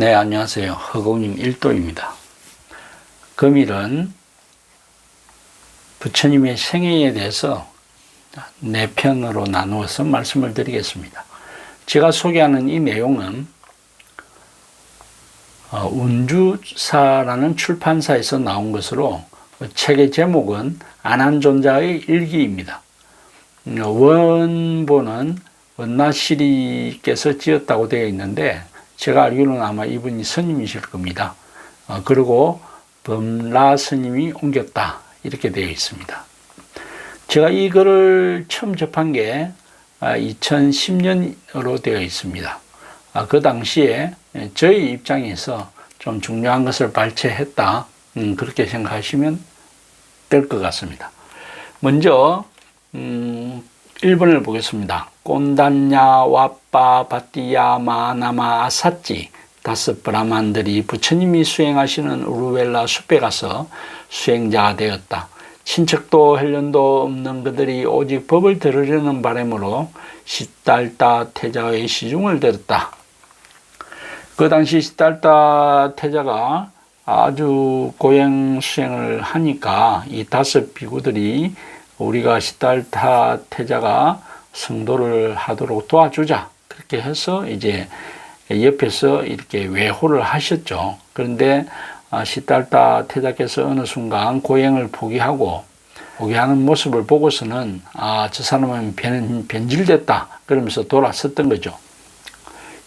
네, 안녕하세요. 허공님 1도입니다. 금일은 부처님의 생애에 대해서 4편으로 나누어서 말씀을 드리겠습니다. 제가 소개하는 이 내용은 운주사라는 출판사에서 나온 것으로 책의 제목은 안한존자의 일기입니다. 원본은 원나시리께서 지었다고 되어 있는데 제가 알기로는 아마 이분이 스님이실 겁니다. 그리고 범라 스님이 옮겼다 이렇게 되어 있습니다. 제가 이 글을 처음 접한 게 2010년으로 되어 있습니다. 그 당시에 저희 입장에서 좀 중요한 것을 발췌했다 그렇게 생각하시면 될 것 같습니다. 먼저 1번을 보겠습니다. 꼰단냐 와빠 바띠야 마나마 아사찌 5 브라만들이 부처님이 수행하시는 우르웰라 숲에 가서 수행자가 되었다. 친척도 헬련도 없는 그들이 오직 법을 들으려는 바람으로 시달타 태자의 시중을 들었다. 그 당시 시달타 태자가 아주 고행 수행을 하니까 이 5 비구들이 우리가 시달타 태자가 성도를 하도록 도와주자 그렇게 해서 이제 옆에서 이렇게 외호를 하셨죠. 그런데 시달타 태자께서 어느 순간 고행을 포기하는 모습을 보고서는 저 사람은 변질됐다 그러면서 돌아섰던 거죠.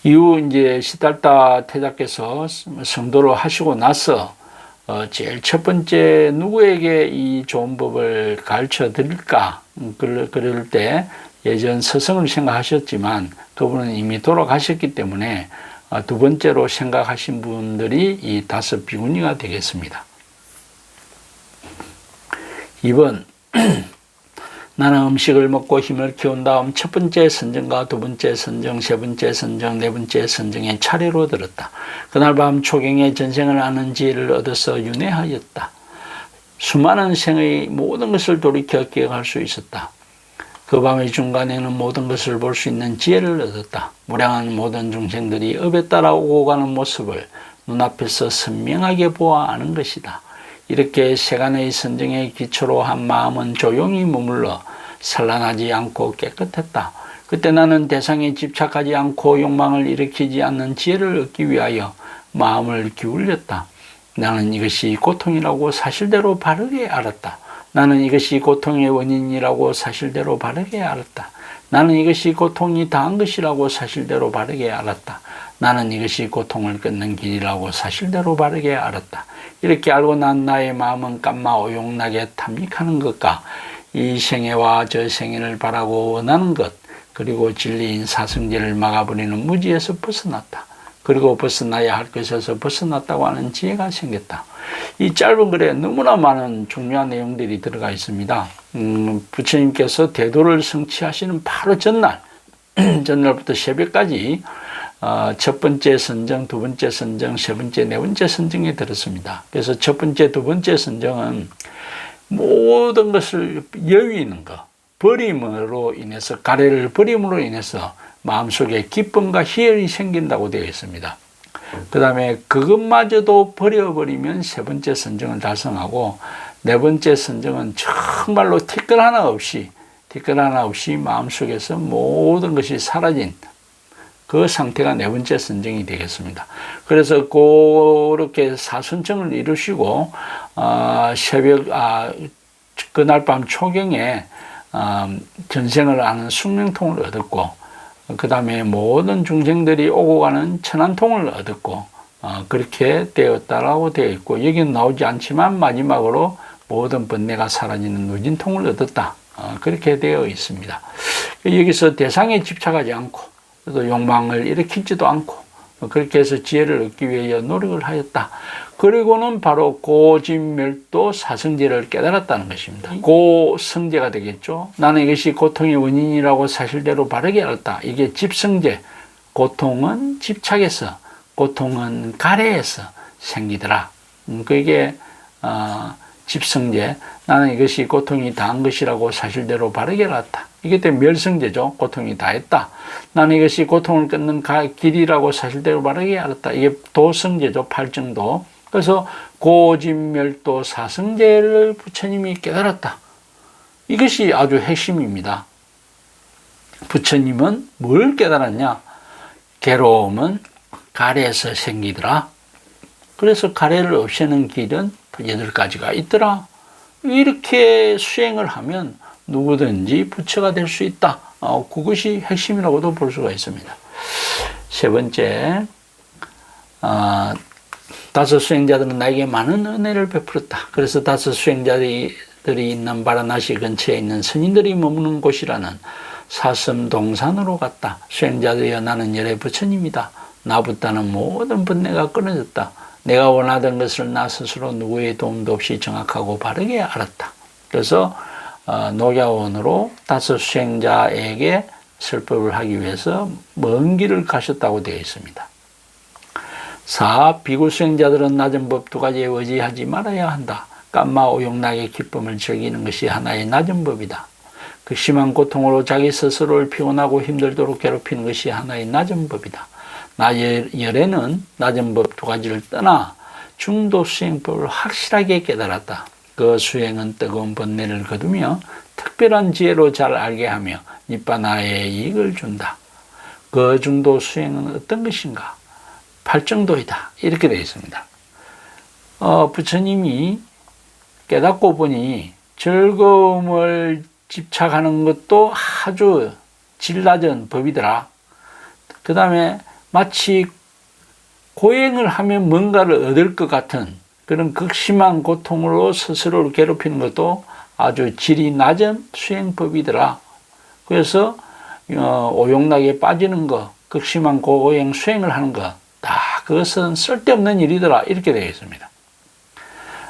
이후 이제 시달타 태자께서 성도를 하시고 나서 제일 첫 번째 누구에게 이 좋은 법을 가르쳐 드릴까 그럴 때 예전 스승을 생각하셨지만 그분은 이미 돌아가셨기 때문에 두 번째로 생각하신 분들이 이 5 비구니가 되겠습니다. 2번 나는 음식을 먹고 힘을 키운 다음 첫 번째 선정과 두 번째 선정, 세 번째 선정, 네 번째 선정에 차례로 들었다. 그날 밤 초경에 전생을 아는 지혜를 얻어서 윤회하였다. 수많은 생의 모든 것을 돌이켜 기억할 수 있었다. 그 밤의 중간에는 모든 것을 볼 수 있는 지혜를 얻었다. 무량한 모든 중생들이 업에 따라 오고 가는 모습을 눈앞에서 선명하게 보아 아는 것이다. 이렇게 세간의 선정의 기초로 한 마음은 조용히 머물러 산란하지 않고 깨끗했다. 그때 나는 대상에 집착하지 않고 욕망을 일으키지 않는 지혜를 얻기 위하여 마음을 기울였다. 나는 이것이 고통이라고 사실대로 바르게 알았다. 나는 이것이 고통의 원인이라고 사실대로 바르게 알았다. 나는 이것이 고통이 다한 것이라고 사실대로 바르게 알았다. 나는 이것이 고통을 끊는 길이라고 사실대로 바르게 알았다. 이렇게 알고 난 나의 마음은 깜마 오용나게 탐닉하는 것과 이 생애와 저 생애를 바라고 원하는 것 그리고 진리인 사성제를 막아버리는 무지에서 벗어났다. 그리고 벗어나야 할 것에서 벗어났다고 하는 지혜가 생겼다. 이 짧은 글에 너무나 많은 중요한 내용들이 들어가 있습니다. 부처님께서 대도를 성취하시는 바로 전날부터 새벽까지 첫 번째 선정, 두 번째 선정, 세 번째, 네 번째 선정에 들었습니다. 그래서 첫 번째, 두 번째 선정은 모든 것을 여위는 것, 버림으로 인해서, 가래를 버림으로 인해서 마음속에 기쁨과 희열이 생긴다고 되어 있습니다. 그 다음에 그것마저도 버려버리면 세 번째 선정을 달성하고 네 번째 선정은 정말로 티끌 하나 없이 마음속에서 모든 것이 사라진 그 상태가 네 번째 선정이 되겠습니다. 그래서 그렇게 사선정을 이루시고 그날 밤 초경에 전생을 아는 숙명통을 얻었고 그 다음에 모든 중생들이 오고 가는 천안통을 얻었고 그렇게 되었다라고 되어 있고 여기는 나오지 않지만 마지막으로 모든 번뇌가 사라지는 누진통을 얻었다 그렇게 되어 있습니다. 여기서 대상에 집착하지 않고 또 욕망을 일으키지도 않고 그렇게 해서 지혜를 얻기 위해 노력을 하였다. 그리고는 바로 고진멸도 사성제를 깨달았다는 것입니다. 고성제가 되겠죠. 나는 이것이 고통의 원인이라고 사실대로 바르게 알았다. 이게 집성제. 고통은 집착에서, 고통은 가래에서 생기더라. 그게 집성제. 나는 이것이 고통이 다한 것이라고 사실대로 바르게 알았다. 이게 또 멸성제죠. 고통이 다했다. 나는 이것이 고통을 끊는 길이라고 사실대로 바르게 알았다. 이게 도성제죠. 팔정도. 그래서 고진멸도 사성제를 부처님이 깨달았다. 이것이 아주 핵심입니다. 부처님은 뭘 깨달았냐? 괴로움은 가래에서 생기더라. 그래서 가래를 없애는 길은 8가지가 있더라. 이렇게 수행을 하면 누구든지 부처가 될 수 있다. 그것이 핵심이라고도 볼 수가 있습니다. 세 번째, 다섯 수행자들은 나에게 많은 은혜를 베풀었다. 그래서 다섯 수행자들이 있는 바라나시 근처에 있는 스님들이 머무는 곳이라는 사슴동산으로 갔다. 수행자들이여 나는 열의 부처님이다. 나부터는 모든 번뇌가 끊어졌다. 내가 원하던 것을 나 스스로 누구의 도움도 없이 정확하고 바르게 알았다. 그래서 녹야원으로 다섯 수행자에게 설법을 하기 위해서 먼 길을 가셨다고 되어 있습니다. 4. 비구 수행자들은 낮은 법 2가지에 의지하지 말아야 한다. 깜마 오용락의 기쁨을 즐기는 것이 하나의 낮은 법이다. 그 심한 고통으로 자기 스스로를 피곤하고 힘들도록 괴롭히는 것이 하나의 낮은 법이다. 나 열에는 낮은 법 2가지를 떠나 중도 수행법을 확실하게 깨달았다. 그 수행은 뜨거운 번뇌를 거두며 특별한 지혜로 잘 알게 하며 니빠나의 이익을 준다. 그 중도 수행은 어떤 것인가? 팔정도이다. 이렇게 되어 있습니다. 부처님이 깨닫고 보니 즐거움을 집착하는 것도 아주 질 낮은 법이더라. 그 다음에 마치 고행을 하면 뭔가를 얻을 것 같은 그런 극심한 고통으로 스스로를 괴롭히는 것도 아주 질이 낮은 수행법이더라. 그래서 오용락에 빠지는 것, 극심한 고행 수행을 하는 것, 다 그것은 쓸데없는 일이더라. 이렇게 되어 있습니다.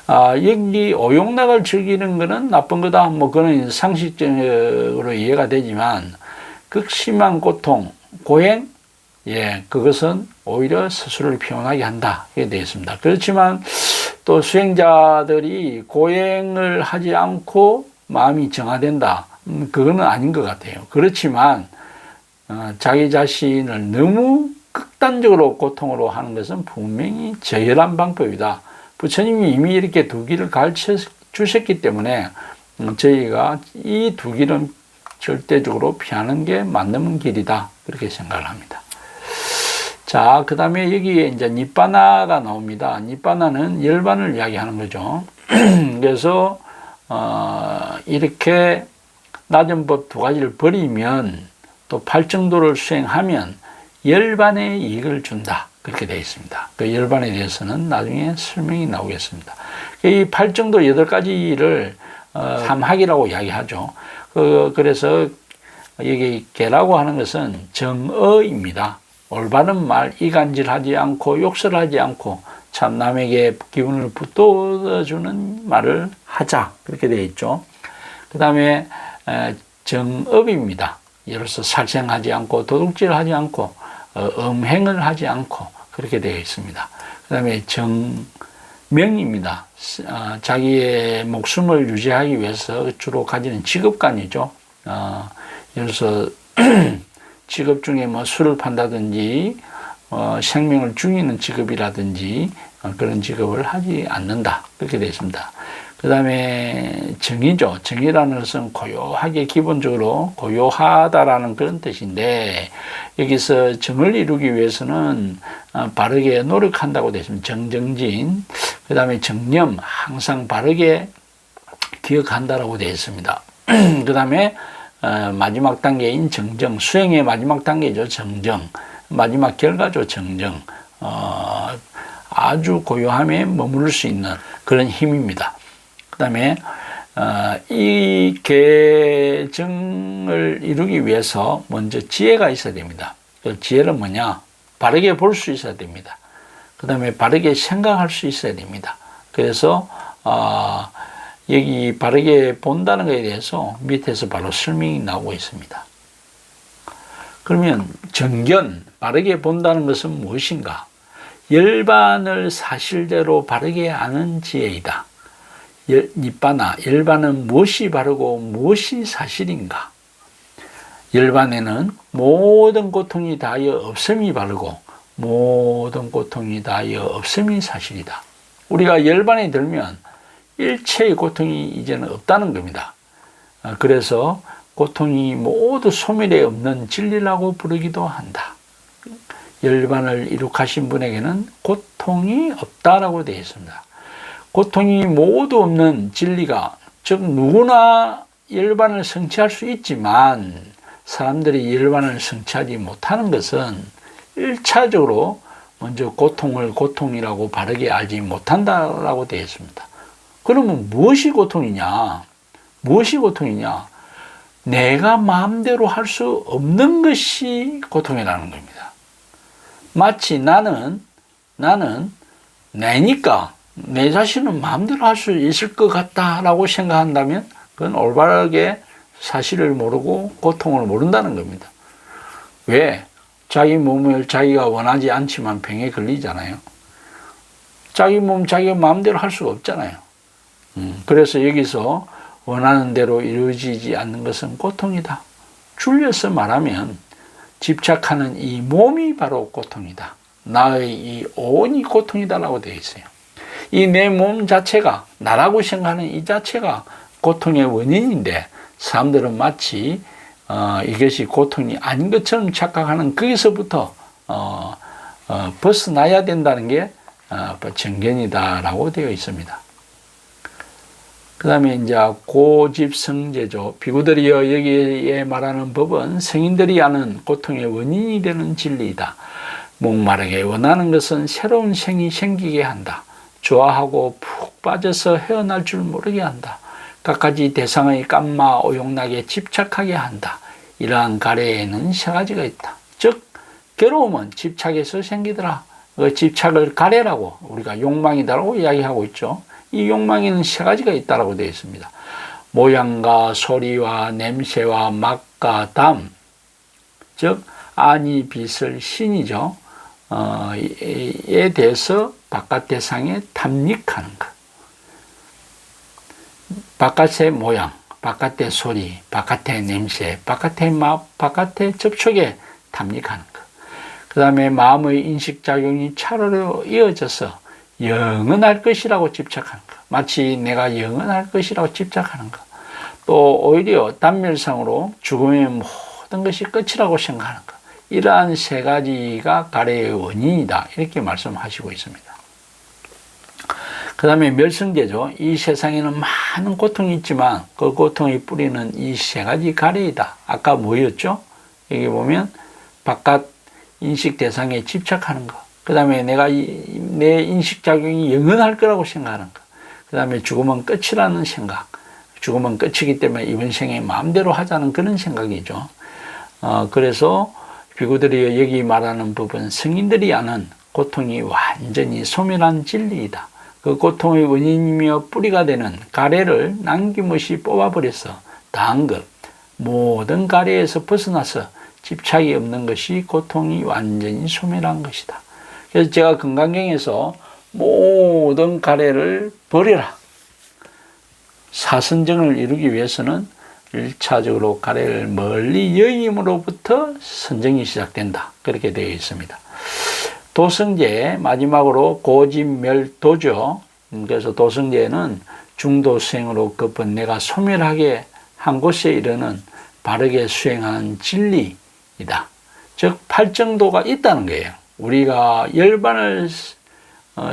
여기 오용락을 즐기는 것은 나쁜 거다. 그거는 상식적으로 이해가 되지만 극심한 고통, 고행, 그것은 오히려 스스로를 피곤하게 한다. 이렇게 되어 있습니다. 그렇지만 또 수행자들이 고행을 하지 않고 마음이 정화된다. 그거는 아닌 것 같아요. 그렇지만 자기 자신을 너무 극단적으로 고통으로 하는 것은 분명히 저열한 방법이다. 부처님이 이미 이렇게 2길을 가르쳐 주셨기 때문에 저희가 이 2길은 절대적으로 피하는 게 맞는 길이다. 그렇게 생각을 합니다. 자, 그 다음에 여기에 이제 니빠나가 나옵니다. 니빠나는 열반을 이야기하는 거죠. 그래서, 이렇게 낮은 법 2가지를 버리면 또 팔정도를 수행하면 열반의 이익을 준다. 그렇게 되어 있습니다. 그 열반에 대해서는 나중에 설명이 나오겠습니다. 이 팔정도 8가지를 삼학이라고 이야기하죠. 그래서 여기 개라고 하는 것은 정어입니다. 올바른 말, 이간질하지 않고 욕설하지 않고 참 남에게 기분을 북돋아주는 말을 하자. 그렇게 되어 있죠. 그 다음에 정업입니다. 예를 들어서 살생하지 않고 도둑질하지 않고 음행을 하지 않고 그렇게 되어 있습니다. 그 다음에 정명입니다. 자기의 목숨을 유지하기 위해서 주로 가지는 직업관이죠. 예를 들어서 직업 중에 술을 판다든지 생명을 죽이는 직업이라든지 그런 직업을 하지 않는다. 그렇게 되어 있습니다. 그 다음에 정의죠. 정의라는 것은 고요하게 기본적으로 고요하다라는 그런 뜻인데 여기서 정을 이루기 위해서는 바르게 노력한다고 되어 있습니다. 정정진. 그 다음에 정념. 항상 바르게 기억한다라고 되어 있습니다. 그 다음에 마지막 단계인 정정. 수행의 마지막 단계죠. 정정. 마지막 결과죠. 정정. 아주 고요함에 머무를 수 있는 그런 힘입니다. 그 다음에 이 개정을 이루기 위해서 먼저 지혜가 있어야 됩니다. 그 지혜는 뭐냐? 바르게 볼 수 있어야 됩니다. 그 다음에 바르게 생각할 수 있어야 됩니다. 그래서 여기 바르게 본다는 것에 대해서 밑에서 바로 설명이 나오고 있습니다. 그러면 정견, 바르게 본다는 것은 무엇인가? 열반을 사실대로 바르게 아는 지혜이다. 니빠나 열반은 무엇이 바르고 무엇이 사실인가? 열반에는 모든 고통이 다하여 없음이 바르고 모든 고통이 다하여 없음이 사실이다. 우리가 열반에 들면 일체의 고통이 이제는 없다는 겁니다. 그래서 고통이 모두 소멸에 없는 진리라고 부르기도 한다. 열반을 이룩하신 분에게는 고통이 없다라고 되어 있습니다. 고통이 모두 없는 진리가, 즉 누구나 열반을 성취할 수 있지만 사람들이 열반을 성취하지 못하는 것은 1차적으로 먼저 고통을 고통이라고 바르게 알지 못한다라고 되어 있습니다. 그러면 무엇이 고통이냐? 무엇이 고통이냐? 내가 마음대로 할 수 없는 것이 고통이라는 겁니다. 마치 나는 내니까 내 자신은 마음대로 할 수 있을 것 같다라고 생각한다면 그건 올바르게 사실을 모르고 고통을 모른다는 겁니다. 왜? 자기 몸을 자기가 원하지 않지만 병에 걸리잖아요. 자기 몸 자기가 마음대로 할 수가 없잖아요. 그래서 여기서 원하는 대로 이루어지지 않는 것은 고통이다. 줄여서 말하면 집착하는 이 몸이 바로 고통이다. 나의 이 온이 고통이다라고 되어 있어요. 이 내 몸 자체가, 나라고 생각하는 이 자체가 고통의 원인인데 사람들은 마치 이것이 고통이 아닌 것처럼 착각하는 거기서부터 벗어나야 된다는 게 정견이다라고 되어 있습니다. 그 다음에 이제 고집성제죠. 비구들이여 여기에 말하는 법은 성인들이 아는 고통의 원인이 되는 진리이다. 목마르게 원하는 것은 새로운 생이 생기게 한다. 좋아하고 푹 빠져서 헤어날 줄 모르게 한다. 갖가지 대상의 깜마 오용나게 집착하게 한다. 이러한 가래에는 세 가지가 있다. 즉 괴로움은 집착에서 생기더라. 그 집착을 가래라고 우리가 욕망이다라고 이야기하고 있죠. 이 욕망에는 세 가지가 있다라고 되어 있습니다. 모양과 소리와 냄새와 맛과 담, 즉 아니 빛을 신이죠. 에 대해서 바깥 대상에 탐닉하는 것. 바깥의 모양, 바깥의 소리, 바깥의 냄새, 바깥의 맛, 바깥의 접촉에 탐닉하는 것. 그 다음에 마음의 인식작용이 차례로 이어져서 영원할 것이라고 집착하는 것. 마치 내가 영원할 것이라고 집착하는 것. 또 오히려 단멸상으로 죽음의 모든 것이 끝이라고 생각하는 것. 이러한 세 가지가 가래의 원인이다. 이렇게 말씀하시고 있습니다. 그 다음에 멸성제죠. 이 세상에는 많은 고통이 있지만 그 고통의 뿌리는 이 세 가지 가래이다. 아까 뭐였죠? 여기 보면 바깥 인식 대상에 집착하는 것. 그 다음에 내가 내 인식작용이 영원할 거라고 생각하는 것. 그 다음에 죽음은 끝이라는 생각. 죽음은 끝이기 때문에 이번 생에 마음대로 하자는 그런 생각이죠. 그래서 비구들이 여기 말하는 법은 성인들이 아는 고통이 완전히 소멸한 진리이다. 그 고통의 원인이며 뿌리가 되는 가래를 남김없이 뽑아버려서 다한 것, 모든 가래에서 벗어나서 집착이 없는 것이 고통이 완전히 소멸한 것이다. 그래서 제가 건강경에서 모든 가래를 버려라. 사선정을 이루기 위해서는 1차적으로 가래를 멀리 여임으로부터 선정이 시작된다. 그렇게 되어 있습니다. 도성제 마지막으로 고집멸도죠. 그래서 도성제는 중도 수행으로 급은 내가 소멸하게 한 곳에 이르는 바르게 수행하는 진리이다. 즉 팔정도가 있다는 거예요. 우리가 열반을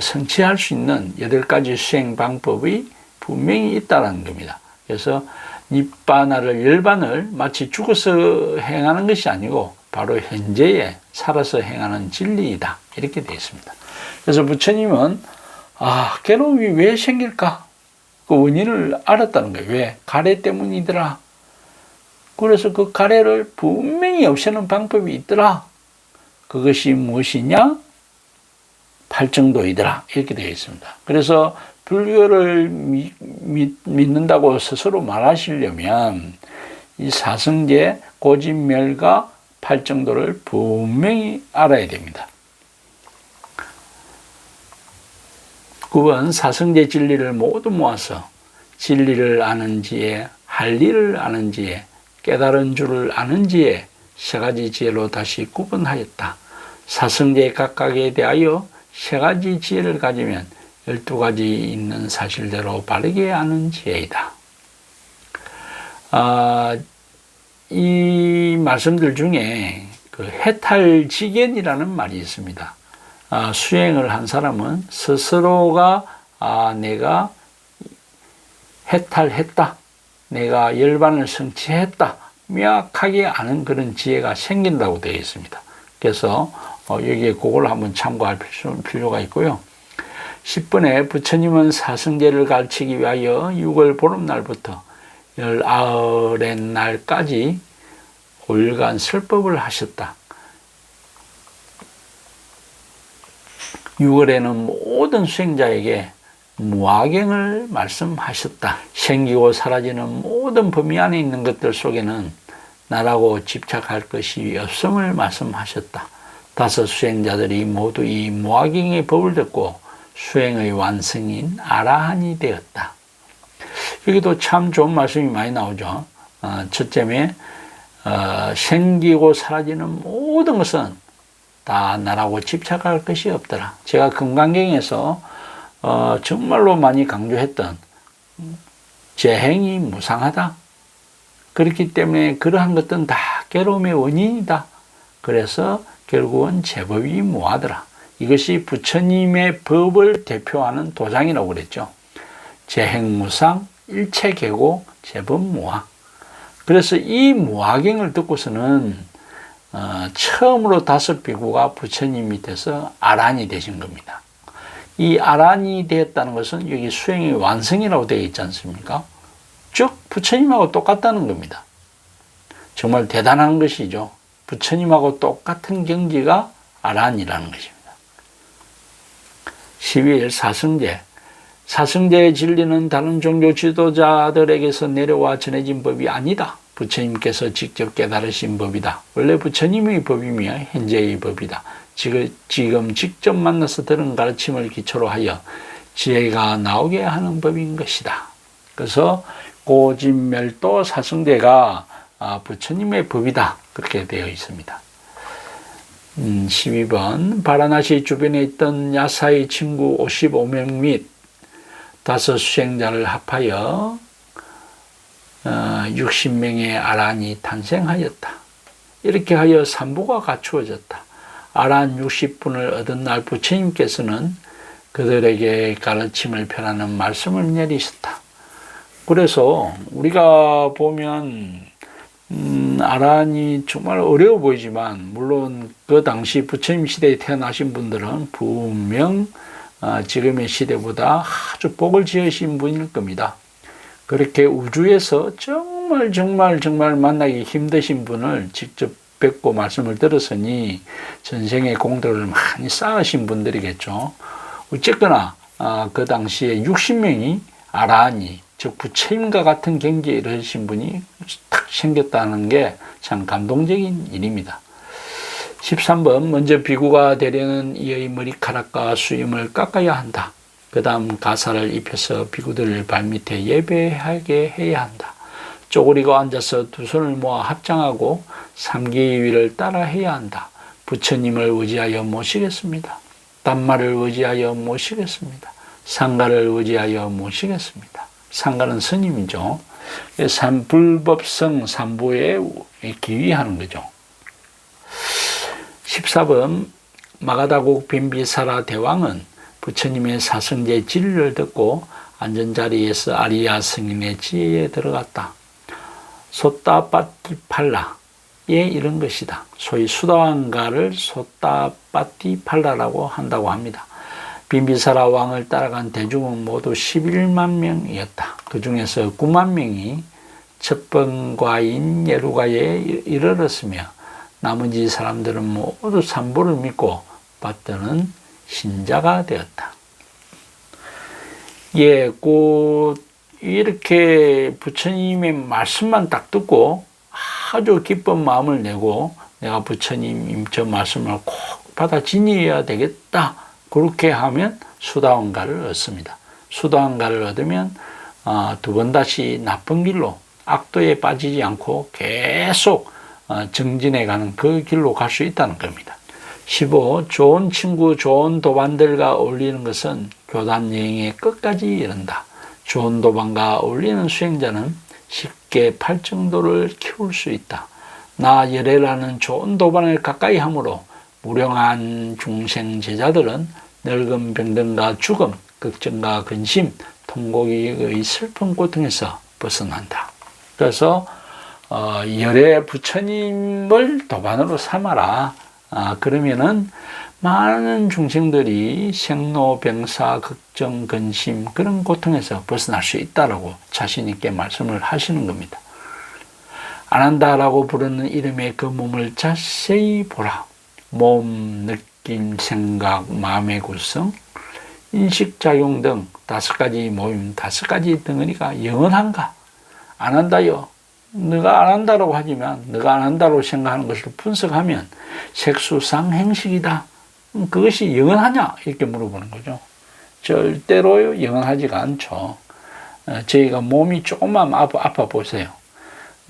성취할 수 있는 8가지 수행 방법이 분명히 있다는 겁니다. 그래서 니빠나를 열반을 마치 죽어서 행하는 것이 아니고 바로 현재에 살아서 행하는 진리이다. 이렇게 되어 있습니다. 그래서 부처님은 괴로움이 왜 생길까? 그 원인을 알았다는 거예요. 왜? 가래 때문이더라. 그래서 그 가래를 분명히 없애는 방법이 있더라. 그것이 무엇이냐? 팔정도이더라. 이렇게 되어 있습니다. 그래서 불교를 믿는다고 스스로 말하시려면 이 사성제, 고집멸과 팔정도를 분명히 알아야 됩니다. 9번 사성제 진리를 모두 모아서 진리를 아는지에, 할 일을 아는지에, 깨달은 줄을 아는지에 세 가지 지혜로 다시 구분하였다. 사성제 각각에 대하여 세 가지 지혜를 가지면 12가지 있는 사실대로 바르게 아는 지혜이다. 이 말씀들 중에 그 해탈지견이라는 말이 있습니다. 수행을 한 사람은 스스로가 내가 해탈했다, 내가 열반을 성취했다, 명확하게 아는 그런 지혜가 생긴다고 되어 있습니다. 그래서 여기에 그걸 한번 참고할 필요가 있고요. 10번에 부처님은 사성제를 가르치기 위하여 6월 보름날부터 19의 날까지 5일간 설법을 하셨다. 6월에는 모든 수행자에게 무아경을 말씀하셨다. 생기고 사라지는 모든 범위 안에 있는 것들 속에는 나라고 집착할 것이 없음을 말씀하셨다. 5 수행자들이 모두 이 무아경의 법을 듣고 수행의 완성인 아라한이 되었다. 여기도 참 좋은 말씀이 많이 나오죠. 첫째에 생기고 사라지는 모든 것은 다 나라고 집착할 것이 없더라. 제가 금강경에서 정말로 많이 강조했던 재행이 무상하다. 그렇기 때문에 그러한 것들은 다 괴로움의 원인이다. 그래서 결국은 제법이 무하더라. 이것이 부처님의 법을 대표하는 도장이라고 그랬죠. 재행무상, 일체계고, 제법무하. 그래서 이 무아경을 듣고서는 처음으로 5 비구가 부처님 밑에서 아란이 되신 겁니다. 이 아란이 되었다는 것은 여기 수행의 완성이라고 되어 있지 않습니까? 즉 부처님하고 똑같다는 겁니다. 정말 대단한 것이죠. 부처님하고 똑같은 경지가 아란이라는 것입니다. 12일 사성제. 사성제의 진리는 다른 종교 지도자들에게서 내려와 전해진 법이 아니다. 부처님께서 직접 깨달으신 법이다. 원래 부처님의 법이며 현재의 법이다. 지금 직접 만나서 들은 가르침을 기초로 하여 지혜가 나오게 하는 법인 것이다. 그래서 고진멸도 사성제가 부처님의 법이다. 그렇게 되어 있습니다. 12번 바라나시 주변에 있던 야사의 친구 55명 및 5 수행자를 합하여 60명의 아란이 탄생하였다. 이렇게 하여 3부가 갖추어졌다. 아란 60분을 얻은 날 부처님께서는 그들에게 가르침을 펴라는 말씀을 내리셨다. 그래서 우리가 보면 아란이 정말 어려워 보이지만 물론 그 당시 부처님 시대에 태어나신 분들은 분명 지금의 시대보다 아주 복을 지으신 분일 겁니다. 그렇게 우주에서 정말 만나기 힘드신 분을 직접 뵙고 말씀을 들었으니 전생의 공덕을 많이 쌓으신 분들이겠죠. 어쨌거나 그 당시에 60명이 아라한이 즉 부처님과 같은 경지에 이르신 분이 탁 생겼다는 게 참 감동적인 일입니다. 13번 먼저 비구가 되려는 이의 머리카락과 수염을 깎아야 한다. 그 다음 가사를 입혀서 비구들 발밑에 예배하게 해야 한다. 쪼그리고 앉아서 2 손을 모아 합장하고 삼기위를 따라 해야 한다. 부처님을 의지하여 모시겠습니다. 단마를 의지하여 모시겠습니다. 상가를 의지하여 모시겠습니다. 상가는 스님이죠. 불법성 삼부에 기위하는 거죠. 14번 마가다국 빈비사라 대왕은 부처님의 사성제 진리를 듣고 앉은 자리에서 아리야 승인의 지혜에 들어갔다. 소따빠티팔라에 이런 것이다. 소위 수다왕가를 소따빠티팔라라고 한다고 합니다. 빈비사라 왕을 따라간 대중은 모두 11만 명이었다. 그 중에서 9만 명이 첩번과인 예루가에 이르렀으며 나머지 사람들은 모두 삼보를 믿고 받드는 신자가 되었다. 이렇게 부처님의 말씀만 딱 듣고 아주 기쁜 마음을 내고 내가 부처님 저 말씀을 꼭 받아 지니어야 되겠다. 그렇게 하면 수다원가를 얻습니다. 수다원가를 얻으면 두 번 다시 나쁜 길로 악도에 빠지지 않고 계속 정진해가는 그 길로 갈 수 있다는 겁니다. 15. 좋은 친구, 좋은 도반들과 어울리는 것은 교단 여행의 끝까지 이른다. 좋은 도반과 어울리는 수행자는 쉽게 팔정도를 키울 수 있다. 나 열애라는 좋은 도반을 가까이 하므로 무령한 중생 제자들은 늙음, 병든과 죽음, 걱정과 근심, 통곡의 슬픈 고통에서 벗어난다. 그래서 열애 부처님을 도반으로 삼아라. 그러면은 많은 중생들이 생로병사, 걱정, 근심 그런 고통에서 벗어날 수 있다라고 자신 있게 말씀을 하시는 겁니다. 안 한다라고 부르는 이름의 그 몸을 자세히 보라. 몸, 느낌, 생각, 마음의 구성, 인식작용 등 5가지 모임, 5가지 덩어리가 영원한가? 안 한다요. 너가 안 한다라고 하지만 너가 안 한다고 생각하는 것을 분석하면 색수상 행식이다. 그것이 영원하냐? 이렇게 물어보는 거죠. 절대로 영원하지가 않죠. 저희가 몸이 조금만 아파 보세요.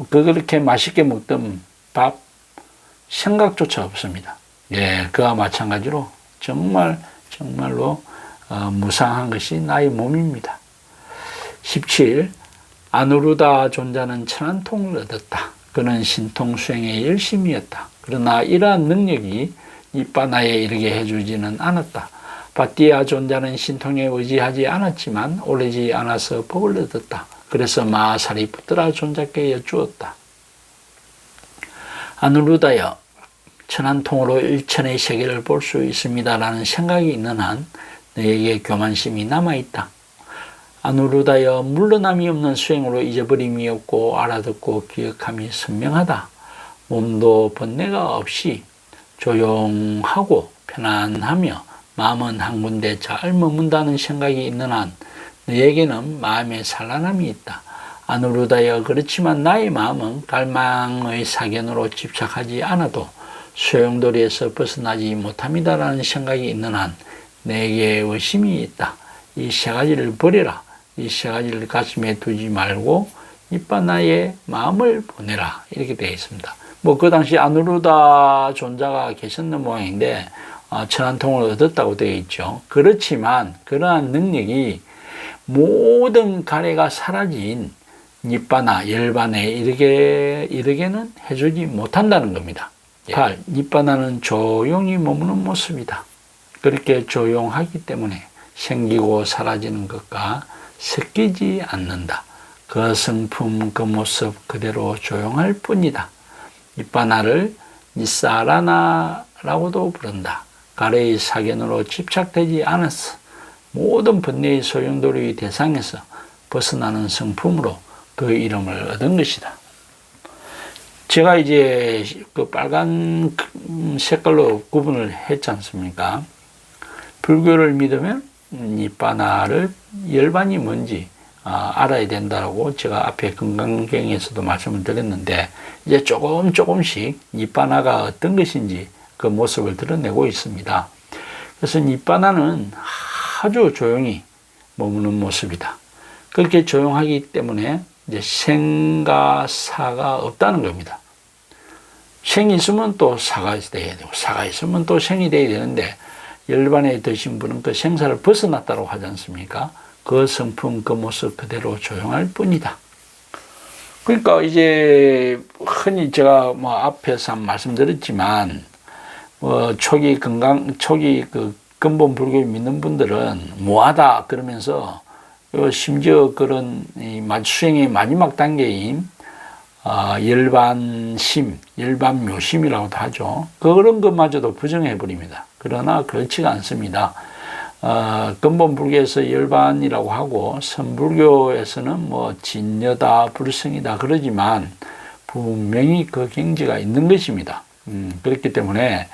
그렇게 맛있게 먹던 밥 생각조차 없습니다. 예, 그와 마찬가지로 정말로 무상한 것이 나의 몸입니다. 17. 아누루다 존자는 천한 통을 얻었다. 그는 신통 수행에 열심이었다. 그러나 이러한 능력이 니빠나에 이르게 해주지는 않았다. 바띠아 존자는 신통에 의지하지 않았지만 오래지 않아서 복을 얻었다. 그래서 마사리푸트라 존자께 여쭈었다. 아누루다여, 천한 통으로 일천의 세계를 볼 수 있습니다라는 생각이 있는 한 너에게 교만심이 남아있다. 아누루다여, 물러남이 없는 수행으로 잊어버림이 없고 알아듣고 기억함이 선명하다. 몸도 번뇌가 없이 조용하고 편안하며 마음은 한 군데 잘 머문다는 생각이 있는 한 너에게는 마음의 산란함이 있다. 아누루다여, 그렇지만 나의 마음은 갈망의 사견으로 집착하지 않아도 소용돌이에서 벗어나지 못합니다라는 생각이 있는 한 내게 의심이 있다. 이 세 가지를 버려라. 이 세 가지를 가슴에 두지 말고 니빠나에 마음을 보내라. 이렇게 되어 있습니다. 그 당시 아누루다 존자가 계셨는 모양인데 천한통을 얻었다고 되어 있죠. 그렇지만 그러한 능력이 모든 가래가 사라진 니빠나, 열반에 이르게는 해주지 못한다는 겁니다. 8. 니빠나는 조용히 머무는 모습이다. 그렇게 조용하기 때문에 생기고 사라지는 것과 섞이지 않는다. 그 성품, 그 모습 그대로 조용할 뿐이다. 니빠나를 니사라나라고도 부른다. 가래의 사견으로 집착되지 않았어. 모든 번뇌의 소용돌이의 대상에서 벗어나는 성품으로 그 이름을 얻은 것이다. 제가 이제 그 빨간 색깔로 구분을 했지 않습니까? 불교를 믿으면 니빠나를 열반이 뭔지 알아야 된다고 제가 앞에 건강경에서도 말씀을 드렸는데 이제 조금씩 니빠나가 어떤 것인지 그 모습을 드러내고 있습니다. 그래서 니빠나는 아주 조용히 머무는 모습이다. 그렇게 조용하기 때문에 이제 생과 사가 없다는 겁니다. 생이 있으면 또 사가 있어야 되고 사가 있으면 또 생이 돼야 되는데 열반에 드신 분은 그 생사를 벗어났다고 하지 않습니까? 그 성품, 그 모습 그대로 조용할 뿐이다. 그러니까 이제 흔히 제가 앞에서 말씀드렸지만 초기 그 근본 불교를 믿는 분들은 뭐하다 그러면서 심지어 그런 수행의 마지막 단계인 열반심, 열반묘심이라고도 하죠. 그런 것마저도 부정해버립니다. 그러나 그렇지가 않습니다. 근본 불교에서 열반이라고 하고 선불교에서는 진여다, 불성이다 그러지만 분명히 그 경지가 있는 것입니다. 그렇기 때문에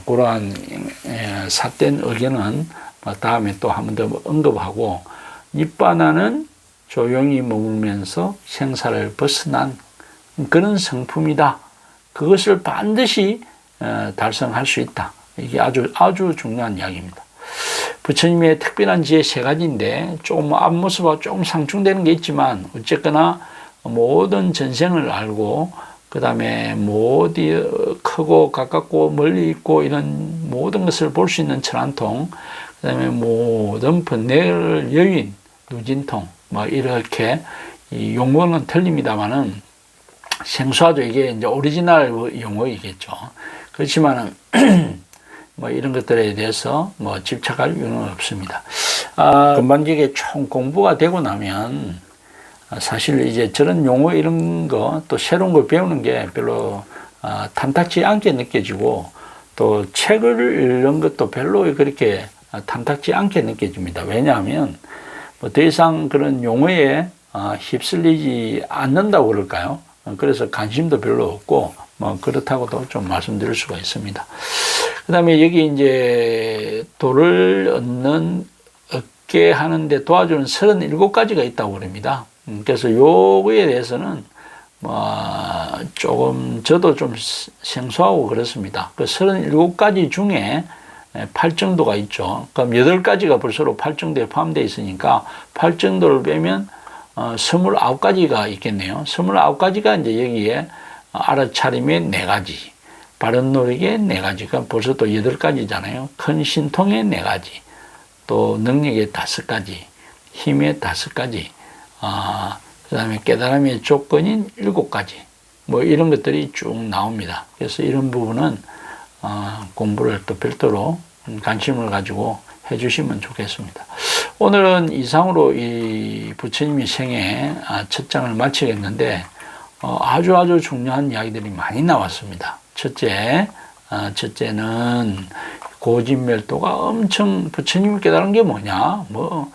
그러한 삿된 의견은 다음에 또 한 번 더 언급하고 니빠나는 조용히 머물면서 생사를 벗어난 그런 성품이다. 그것을 반드시 달성할 수 있다. 이게 아주 중요한 이야기입니다. 부처님의 특별한 지혜 세 가지인데 조금 앞모습하고 조금 상충되는 게 있지만 어쨌거나 모든 전생을 알고 그 다음에 어디 크고 가깝고 멀리 있고 이런 모든 것을 볼 수 있는 천안통, 그 다음에 모든 번뇌를 여윈 누진통, 뭐 이렇게 이 용어는 틀립니다만은 생소하죠. 이게 이제 오리지널 용어이겠죠. 그렇지만은 뭐 이런 것들에 대해서 뭐 집착할 이유는 없습니다. 금방지게 총 공부가 되고 나면 사실 이제 저런 용어 이런 거 또 새로운 걸 배우는 게 별로 탐탁지 않게 느껴지고 또 책을 읽는 것도 별로 그렇게 탐탁지 않게 느껴집니다. 왜냐하면 뭐 더 이상 그런 용어에 휩쓸리지 않는다고 그럴까요? 그래서 관심도 별로 없고 뭐 그렇다고도 좀 말씀드릴 수가 있습니다. 그 다음에 여기 이제 도를 얻게 하는데 도와주는 37가지가 있다고 그럽니다. 그래서 요거에 대해서는 뭐 조금 저도 좀 생소하고 그렇습니다. 그 37가지 중에 8정도가 있죠. 그럼 8가지가 벌써 8정도에 포함되어 있으니까 8정도를 빼면 29가지가 있겠네요. 29가지가 이제 여기에 알아차림의 4가지, 바른 노력의 4가지, 그럼 벌써 또 8가지잖아요. 큰 신통의 4가지, 또 능력의 5가지, 힘의 5가지, 그 다음에 깨달음의 조건인 7가지, 뭐 이런 것들이 쭉 나옵니다. 그래서 이런 부분은 공부를 또 별도로 관심을 가지고 해주시면 좋겠습니다. 오늘은 이상으로 이 부처님의 생애 첫 장을 마치겠는데 아주 중요한 이야기들이 많이 나왔습니다. 첫째는 고진멸도가 엄청 부처님을 깨달은 게 뭐냐? 뭐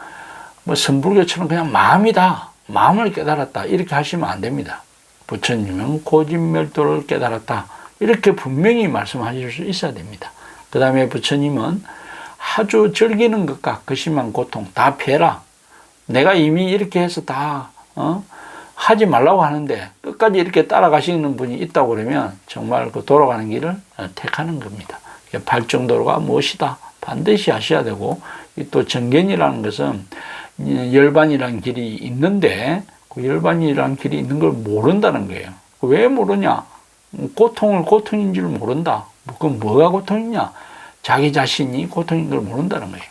선불교처럼 그냥 마음이다. 마음을 깨달았다. 이렇게 하시면 안 됩니다. 부처님은 고진멸도를 깨달았다. 이렇게 분명히 말씀하실 수 있어야 됩니다. 그 다음에 부처님은 아주 즐기는 것과 거심한 고통 다 피해라. 내가 이미 이렇게 해서 다 하지 말라고 하는데 끝까지 이렇게 따라가시는 분이 있다고 그러면 정말 그 돌아가는 길을 택하는 겁니다. 발정도로가 무엇이다. 반드시 하셔야 되고 또 정견이라는 것은 열반이라는 길이 있는데 그 열반이라는 길이 있는 걸 모른다는 거예요. 왜 모르냐? 고통을 고통인 줄 모른다. 그럼 뭐가 고통이냐? 자기 자신이 고통인 걸 모른다는 거예요.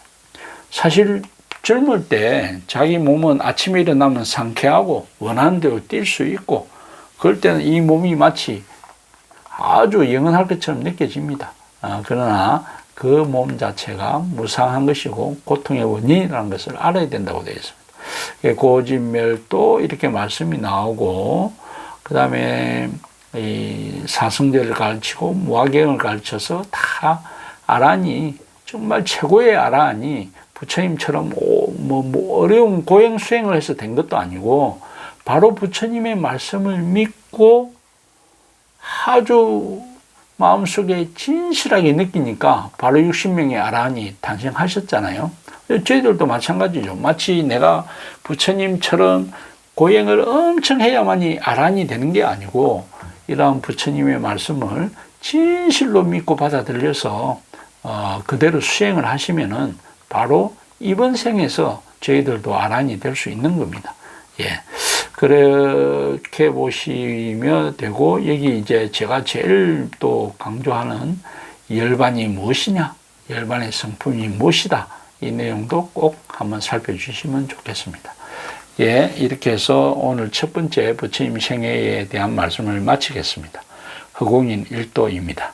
사실 젊을 때 자기 몸은 아침에 일어나면 상쾌하고 원하는 대로 뛸 수 있고 그럴 때는 이 몸이 마치 아주 영원할 것처럼 느껴집니다. 그러나 그 몸 자체가 무상한 것이고 고통의 원인이라는 것을 알아야 된다고 되어 있습니다. 고진멸도 이렇게 말씀이 나오고 그 다음에 이 사성제를 가르치고 무아경을 가르쳐서 다 아란이 정말 최고의 아란이 부처님처럼 어려운 고행 수행을 해서 된 것도 아니고 바로 부처님의 말씀을 믿고 아주 마음속에 진실하게 느끼니까 바로 60명의 아란이 탄생하셨잖아요. 저희들도 마찬가지죠. 마치 내가 부처님처럼 고행을 엄청 해야만이 아란이 되는 게 아니고 이러한 부처님의 말씀을 진실로 믿고 받아들여서 그대로 수행을 하시면은 바로 이번 생에서 저희들도 아란이 될 수 있는 겁니다. 예. 그렇게 보시면 되고, 여기 이제 제가 제일 또 강조하는 열반이 무엇이냐, 열반의 성품이 무엇이다, 이 내용도 꼭 한번 살펴주시면 좋겠습니다. 예, 이렇게 해서 오늘 첫 번째 부처님 생애에 대한 말씀을 마치겠습니다. 허공인 1도입니다.